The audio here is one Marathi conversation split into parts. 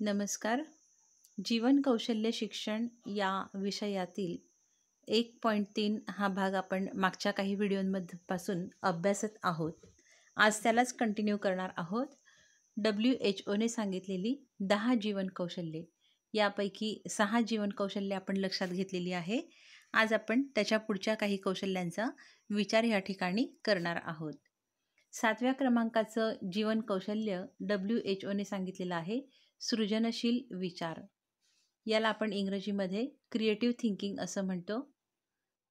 नमस्कार. जीवन कौशल्य शिक्षण या विषयातील 1.3 हा भाग आपण मागच्या काही व्हिडिओमध्ये पासून अभ्यासत आहोत. आज त्यालाच कंटिन्यू करणार आहोत. WHO ने सांगितलेली 10 जीवन कौशल्ये, यापैकी 6 जीवन कौशल्ये आपण लक्षात घेतलेली आहे. आज आपण त्याच्या पुढच्या काही कौशल्यांचा विचार या ठिकाणी करणार आहोत. 7व्या क्रमांकाचं जीवन कौशल्य WHO ने सांगितलेलं आहे सृजनशील विचार. याला आपण इंग्रजीमध्ये क्रिएटिव्ह थिंकिंग असं म्हणतो.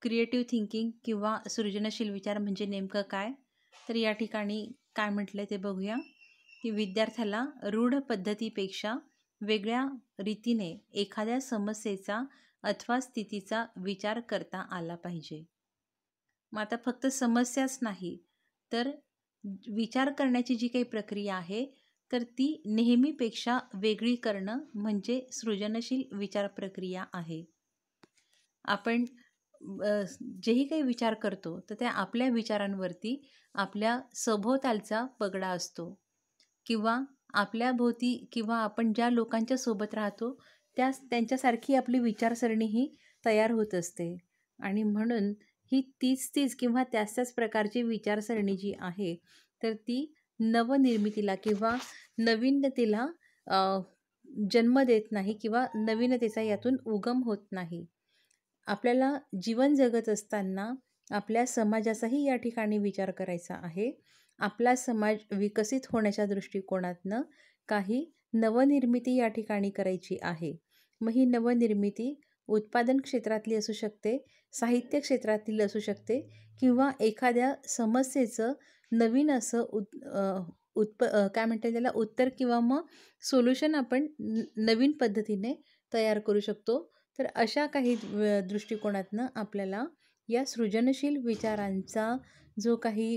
क्रिएटिव्ह थिंकिंग किंवा सृजनशील विचार म्हणजे नेमकं काय, तर या ठिकाणी काय म्हटलं ते बघूया. की विद्यार्थ्याला रूढ पद्धतीपेक्षा वेगळ्या रीतीने एखाद्या समस्येचा अथवा स्थितीचा विचार करता आला पाहिजे. मग आता फक्त समस्याच नाही, तर विचार करण्याची जी काही प्रक्रिया आहे तर ती नेहमीपेक्षा वेगळी करणं म्हणजे सृजनशील विचार प्रक्रिया आहे. आपण जेही काही विचार करतो तर त्या आपल्या विचारांवरती आपल्या सभोवतालचा पगडा असतो किंवा आपल्या भोवती किंवा आपण ज्या लोकांच्या सोबत राहतो त्यांच्यासारखी आपली विचारसरणी ही तयार होत असते. आणि म्हणून ही तीच किंवा त्याच प्रकारची विचारसरणी जी आहे तर ती नवनिर्मितीला किंवा नवीनतेला जन्म देत नाही किंवा नवीनतेचा यातून उगम होत नाही. आपल्याला जीवन जगत असताना आपल्या समाजाचाही या ठिकाणी विचार करायचा आहे. आपला समाज विकसित होण्याच्या दृष्टिकोनातनं काही नवनिर्मिती या ठिकाणी करायची आहे. मग ही नवनिर्मिती उत्पादन क्षेत्रातली असू शकते, साहित्य क्षेत्रातील असू शकते किंवा एखाद्या समस्येचं नवीन असं काय म्हणतात त्याला उत्तर किंवा मग सोल्युशन आपण नवीन पद्धतीने तयार करू शकतो. तर अशा काही दृष्टिकोनातनं आपल्याला या सृजनशील विचारांचा जो काही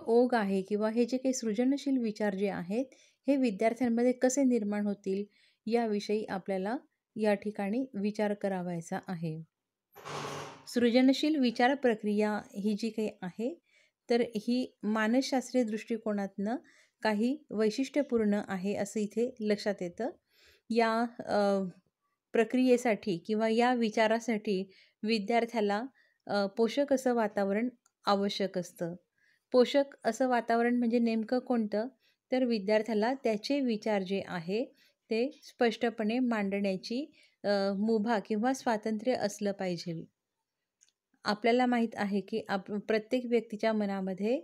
ओघ आहे किंवा हे जे काही सृजनशील विचार जे आहेत हे विद्यार्थ्यांमध्ये कसे निर्माण होतील याविषयी आपल्याला या ठिकाणी विचार करावायचा आहे. सृजनशील विचार प्रक्रिया ही जी काही आहे तर ही मानसशास्त्रीय दृष्टिकोनातनं काही वैशिष्ट्यपूर्ण आहे असं इथे लक्षात येतं. या प्रक्रियेसाठी किंवा या विचारासाठी विद्यार्थ्याला पोषक असं वातावरण आवश्यक असतं. पोषक असं वातावरण म्हणजे नेमकं कोणतं, तर विद्यार्थ्याला त्याचे विचार जे आहे ते स्पष्टपणे मांडण्याची मुभा किंवा स्वातंत्र्य असलं पाहिजे. आपल्याला माहीत आहे की प्रत्येक व्यक्तीच्या मनामध्ये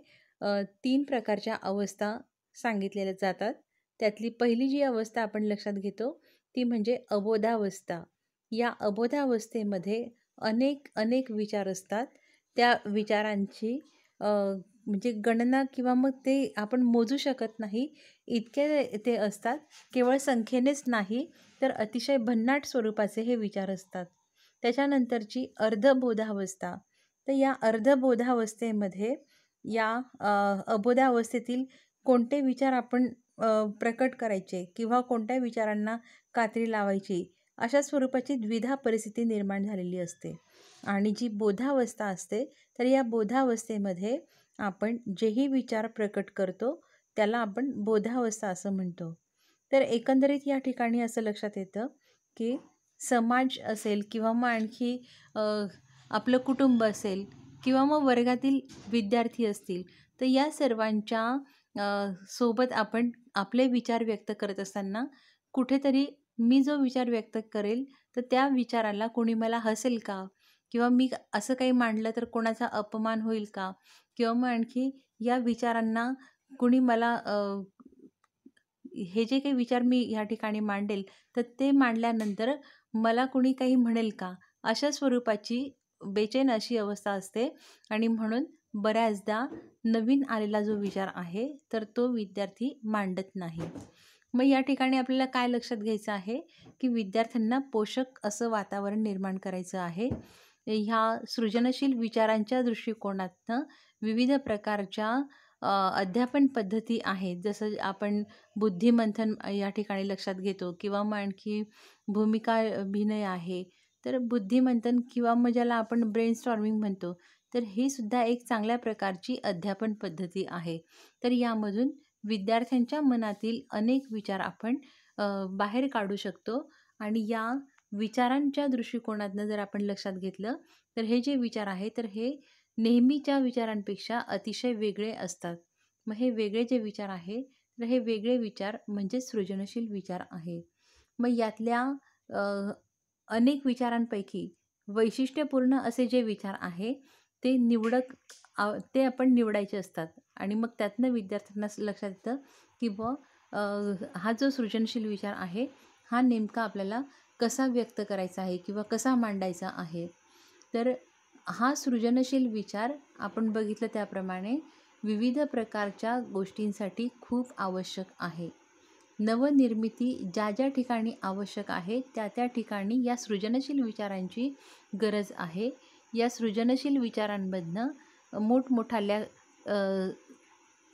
3 प्रकारच्या अवस्था सांगितलेल्या जातात. त्यातली पहिली जी अवस्था आपण लक्षात घेतो ती म्हणजे अबोधावस्था. या अबोधावस्थेमध्ये अनेक विचार असतात. त्या विचारांची म्हणजे गणना किंवा मग ते आपण मोजू शकत नाही इतके ते असतात. केवळ संख्येनेच नाही तर अतिशय भन्नाट स्वरूपाचे हे विचार असतात. त्याच्यानंतरची अर्धबोधावस्था. तर या अर्धबोधावस्थेमध्ये या अबोधावस्थेतील कोणते विचार आपण प्रकट करायचे किंवा कोणत्या विचारांना कात्री लावायची अशा स्वरूपाची द्विधा परिस्थिती निर्माण झालेली असते. आणि जी बोधावस्था असते तर या बोधावस्थेमध्ये आपण जेही विचार प्रकट करतो त्याला आपण बोधावस्था असं म्हणतो. तर एकंदरीत या ठिकाणी असं लक्षात येतं की समाज असेल किंवा मग आणखी आपलं कुटुंब असेल किंवा मग वर्गातील विद्यार्थी असतील तर या सर्वांच्या सोबत आपण आपले विचार व्यक्त करत असताना कुठेतरी मी जो विचार व्यक्त करेल तर त्या विचाराला कोणी मला हसेल का, किंवा मी असं काही मांडलं तर कोणाचा अपमान होईल का, किंवा मग आणखी या विचारांना कुणी मला हे जे काही विचार मी ह्या ठिकाणी मांडेल तर ते मांडल्यानंतर मला कुणी काही म्हणेल का, अशा स्वरूपाची बेचैन अशी अवस्था असते. आणि म्हणून बऱ्याचदा नवीन आलेला जो विचार आहे तर तो विद्यार्थी मांडत नाही. मग या ठिकाणी आपल्याला काय लक्षात घ्यायचं आहे की विद्यार्थ्यांना पोषक असं वातावरण निर्माण करायचं आहे. ह्या सृजनशील विचारांच्या दृष्टिकोनातनं विविध प्रकारच्या अध्यापन पद्धती आहेत. जसं आपण बुद्धिमंथन या ठिकाणी लक्षात घेतो किंवा मग आणखी भूमिका अभिनय आहे. तर बुद्धिमंथन किंवा मग ज्याला आपण ब्रेनस्टॉर्मिंग म्हणतो तर ही सुद्धा एक चांगल्या प्रकारची अध्यापन पद्धती आहे. तर यामधून विद्यार्थ्यांच्या मनातील अनेक विचार आपण बाहेर काढू शकतो आणि या विचारांच्या दृष्टिकोनातनं जर आपण लक्षात घेतलं तर हे जे विचार आहे तर हे नेहमीच्या विचारांपेक्षा अतिशय वेगळे असतात. मग हे वेगळे जे विचार आहे तर हे वेगळे विचार म्हणजे सृजनशील विचार आहे. मग यातल्या अनेक विचारांपैकी वैशिष्ट्यपूर्ण असे जे विचार आहे ते ते आपण निवडायचे असतात आणि मग त्यातनं विद्यार्थ्यांना लक्षात येतं की हा जो सृजनशील विचार आहे हा नेमका आपल्याला कसा व्यक्त करायचा आहे किंवा कसा मांडायचा आहे. तर हा सृजनशील विचार आपण बघितलं त्याप्रमाणे विविध प्रकारच्या गोष्टींसाठी खूप आवश्यक आहे. नवनिर्मिती ज्या ज्या ठिकाणी आवश्यक आहे त्या त्या ठिकाणी या सृजनशील विचारांची गरज आहे. या सृजनशील विचारांमधनं मोठमोठाल्या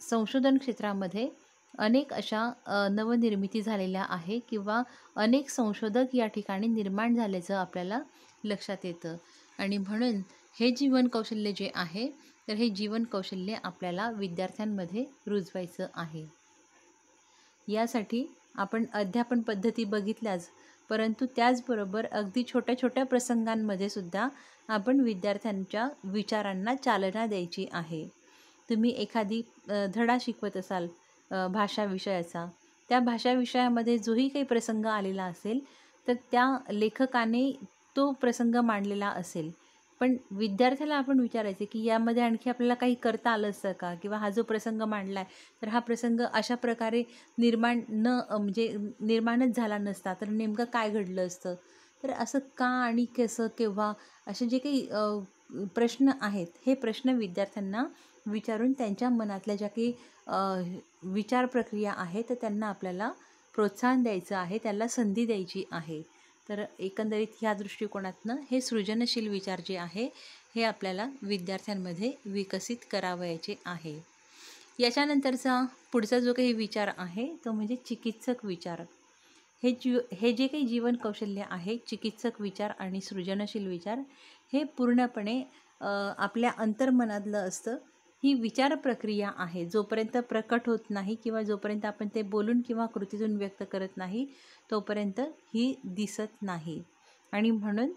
संशोधन क्षेत्रामध्ये अनेक अशा नवनिर्मिती झालेल्या आहे किंवा अनेक संशोधक या ठिकाणी निर्माण झाल्याचं आपल्याला लक्षात येतं. आणि म्हणून हे जीवन कौशल्य जे आहे तर हे जीवन कौशल्य आपल्याला विद्यार्थ्यांमध्ये रुजवायचं आहे. यासाठी आपण अध्यापन पद्धती बघितल्याच, परंतु त्याचबरोबर अगदी छोट्या छोट्या प्रसंगांमध्ये सुद्धा आपण विद्यार्थ्यांच्या विचारांना चालना द्यायची आहे. तुम्ही एखादी धडा शिकवत असाल भाषा विषयाचा, त्या भाषा विषयामध्ये जोही काही प्रसंग आलेला असेल तर त्या लेखकाने तो प्रसंग मांडलेला असेल, पण विद्यार्थ्याला आपण विचारायचे की यामध्ये आणखी आपल्याला काही करता आलं असतं का, किंवा हा जो प्रसंग मांडला आहे तर हा प्रसंग अशा प्रकारे निर्माणच झाला नसता तर नेमकं काय घडलं असतं. तर असं का आणि कसं केव्हा असे जे काही प्रश्न आहेत हे प्रश्न विद्यार्थ्यांना विचारून त्यांच्या मनातल्या ज्या काही विचार प्रक्रिया आहे तर त्यांना आपल्याला प्रोत्साहन द्यायचं आहे, त्याला संधी द्यायची आहे. तर एकंदरीत ह्या दृष्टिकोनातनं हे सृजनशील विचार जे आहे हे आपल्याला विद्यार्थ्यांमध्ये विकसित करावयाचे आहे. याच्यानंतरचा पुढचा जो काही विचार आहे तो म्हणजे चिकित्सक विचार. हे जे काही जीवन कौशल्य आहे, चिकित्सक विचार आणि सृजनशील विचार, हे पूर्णपणे आपल्या अंतर्मनातलं असतं. ही विचार प्रक्रिया आहे, जोपर्यंत प्रकट होत नाही किंवा जोपर्यंत आपण ते बोलून किंवा कृतीतून व्यक्त करत नाही तोपर्यंत ही दिसत नाही. आणि म्हणून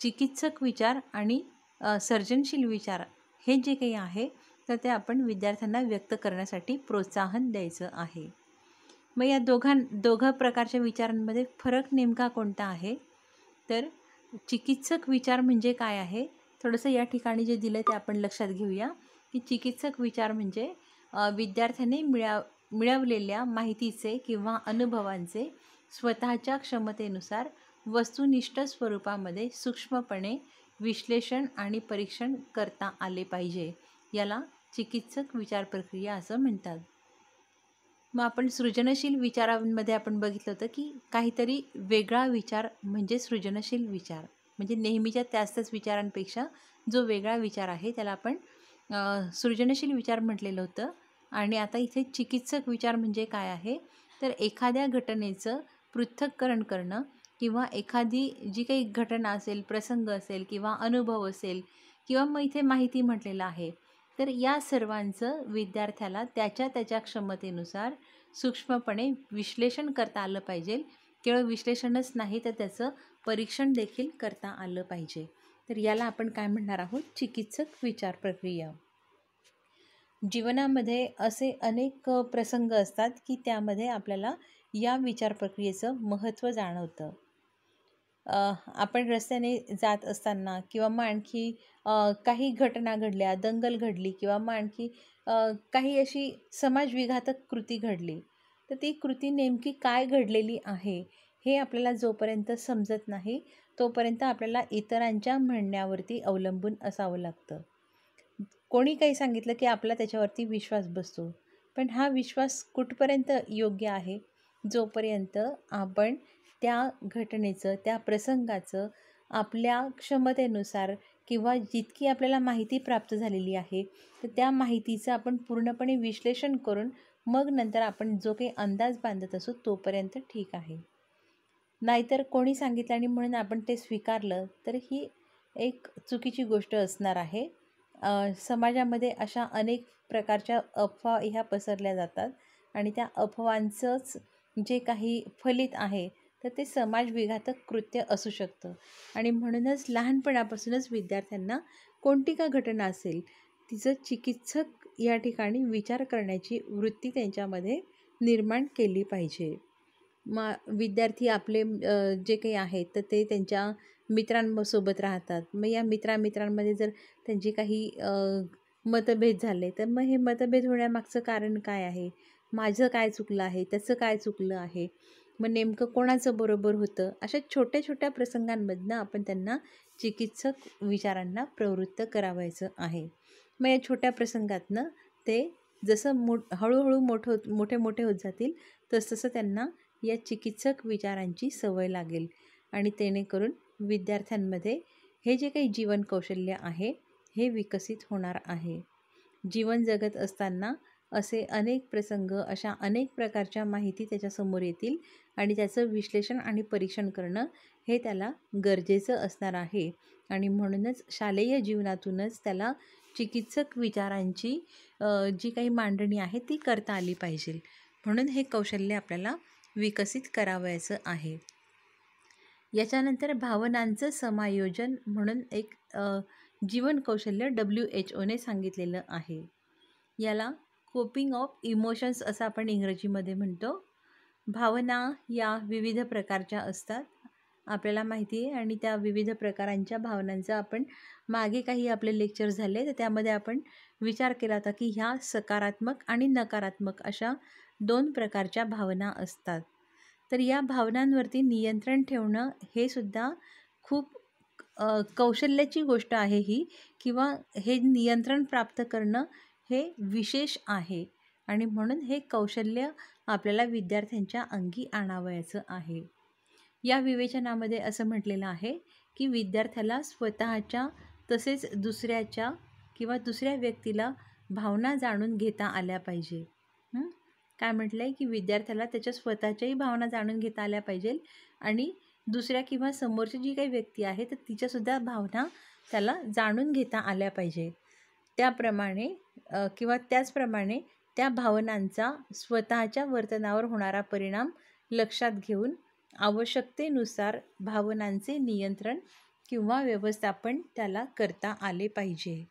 चिकित्सक विचार आणि सर्जनशील विचार हे जे काही आहे तर ते आपण विद्यार्थ्यांना व्यक्त करण्यासाठी प्रोत्साहन द्यायचं आहे. मग या दोघा प्रकारच्या विचारांमध्ये फरक नेमका कोणता आहे, तर चिकित्सक विचार म्हणजे काय आहे थोडंसं या ठिकाणी जे दिलं ते आपण लक्षात घेऊया. की चिकित्सक विचार म्हणजे विद्यार्थ्याने मिळवलेल्या माहितीचे किंवा अनुभवांचे स्वतःच्या क्षमतेनुसार वस्तुनिष्ठ स्वरूपामध्ये सूक्ष्मपणे विश्लेषण आणि परीक्षण करता आले पाहिजे. याला चिकित्सक विचार प्रक्रिया असं म्हणतात. मग आपण सृजनशील विचारांमध्ये आपण बघितलं होतं की काहीतरी वेगळा विचार म्हणजे सृजनशील विचार, म्हणजे नेहमीच्या त्याच विचारांपेक्षा जो वेगळा विचार आहे त्याला आपण सृजनशील विचार म्हटलेलं होतं. आणि आता इथे चिकित्सक विचार म्हणजे काय आहे, तर एखाद्या घटनेचं पृथक्करण करणं किंवा एखादी जी काही घटना असेल, प्रसंग असेल किंवा अनुभव असेल किंवा मग इथे माहिती म्हटलेलं आहे, तर या सर्वांचं विद्यार्थ्याला त्याच्या क्षमतेनुसार सूक्ष्मपणे विश्लेषण करता आलं पाहिजे. केवळ विश्लेषणच नाही तर त्याचं परीक्षण देखील करता आलं पाहिजे. तर याला आपण काय म्हणणार आहोत, चिकित्सक विचार प्रक्रिया. जीवनामध्ये असे अनेक प्रसंग असतात की त्यामध्ये आपल्याला या विचार प्रक्रियेचं महत्त्व जाणवतं. आपण रस्त्याने जात असताना किंवा मग आणखी काही घटना घडल्या, दंगल घडली किंवा मग आणखी काही अशी समाजविघातक कृती घडली, तर ती कृती नेमकी काय घडलेली आहे हे आपल्याला जोपर्यंत समजत नाही तोपर्यंत आपल्याला इतरांच्या म्हणण्यावरती अवलंबून असावं लागतं. कोणी काही सांगितलं की आपला त्याच्यावरती विश्वास बसतो, पण हा विश्वास कुठपर्यंत योग्य आहे, जोपर्यंत आपण त्या घटनेचं, त्या प्रसंगाचं आपल्या क्षमतेनुसार किंवा जितकी आपल्याला माहिती प्राप्त झालेली आहे तर त्या माहितीचं आपण पूर्णपणे विश्लेषण करून मग नंतर आपण जो काही अंदाज बांधत असू तोपर्यंत ठीक आहे. नाहीतर कोणी सांगितलं आणि म्हणून आपण ते स्वीकारलं तर ही एक चुकीची गोष्ट असणार आहे. समाजामध्ये अशा अनेक प्रकारच्या अफवा ह्या पसरल्या जातात आणि त्या अफवांचंच जे काही फलित आहे तर ते समाजविघातक कृत्य असू शकतं. आणि म्हणूनच लहानपणापासूनच विद्यार्थ्यांना कोणती का घटना असेल तिचं चिकित्सक या ठिकाणी विचार करण्याची वृत्ती त्यांच्यामध्ये निर्माण केली पाहिजे. विद्यार्थी आपले जे काही आहेत तर ते त्यांच्या मित्रांसोबत राहतात. मग या मित्रांमध्ये जर त्यांचे काही मतभेद झाले तर मग हे मतभेद होण्यामागचं कारण काय आहे, माझं काय चुकलं आहे, त्याचं काय चुकलं आहे, मग नेमकं कोणाचं बरोबर होतं, अशा छोट्या छोट्या प्रसंगांमधनं आपण त्यांना चिकित्सक विचारांना प्रवृत्त करावायचं आहे. मग या छोट्या प्रसंगातनं ते जसं हळूहळू मोठे होत जातील तसतसं त्यांना या चिकित्सक विचारांची सवय लागेल आणि जेणेकरून विद्यार्थ्यांमध्ये हे जे काही जीवन कौशल्य आहे हे विकसित होणार आहे. जीवन जगत असताना असे अनेक प्रसंग, अशा अनेक प्रकारच्या माहिती त्याच्यासमोर येतील आणि त्याचं विश्लेषण आणि परीक्षण करणं हे त्याला गरजेचं असणार आहे. आणि म्हणूनच शालेय जीवनातूनच त्याला चिकित्सक विचारांची जी काही मांडणी आहे ती करता आली पाहिजे. म्हणून हे कौशल्य आपल्याला विकसित करावयाचं आहे. याच्यानंतर भावनांचं समायोजन म्हणून एक जीवन कौशल्य WHO सांगितलेलं आहे. याला कोपिंग ऑफ इमोशन्स असं आपण इंग्रजीमध्ये म्हणतो. भावना या विविध प्रकारच्या असतात आपल्याला माहिती आहे आणि त्या विविध प्रकारांच्या भावनांचा आपण मागे काही आपले लेक्चर झाले तर त्यामध्ये आपण विचार केला होता की ह्या सकारात्मक आणि नकारात्मक अशा 2 प्रकारच्या भावना असतात. तर या भावनांवरती नियंत्रण ठेवणं हे सुद्धा खूप कौशल्याची गोष्ट आहे ही, किंवा हे नियंत्रण प्राप्त करणं हे विशेष आहे आणि म्हणून हे कौशल्य आपल्याला विद्यार्थ्यांच्या अंगी आणावयाचं आहे. या विवेचनामध्ये असं म्हटलेलं आहे की विद्यार्थ्याला स्वतःच्या तसेच दुसऱ्याच्या किंवा दुसऱ्या व्यक्तीला भावना जाणून घेता आल्या पाहिजे. काय म्हटलं आहे की विद्यार्थ्याला त्याच्या स्वतःच्याही भावना जाणून घेता आल्या पाहिजे आणि दुसऱ्या किंवा समोरची जी काही व्यक्ती आहे तर तिच्यासुद्धा भावना त्याला जाणून घेता आल्या पाहिजे. त्याप्रमाणे किंवा त्याचप्रमाणे त्या भावनांचा स्वतःच्या वर्तनावर होणारा परिणाम लक्षात घेऊन आवश्यकतेनुसार भावनांचे नियंत्रण किंवा व्यवस्थापन त्याला करता आले पाहिजे.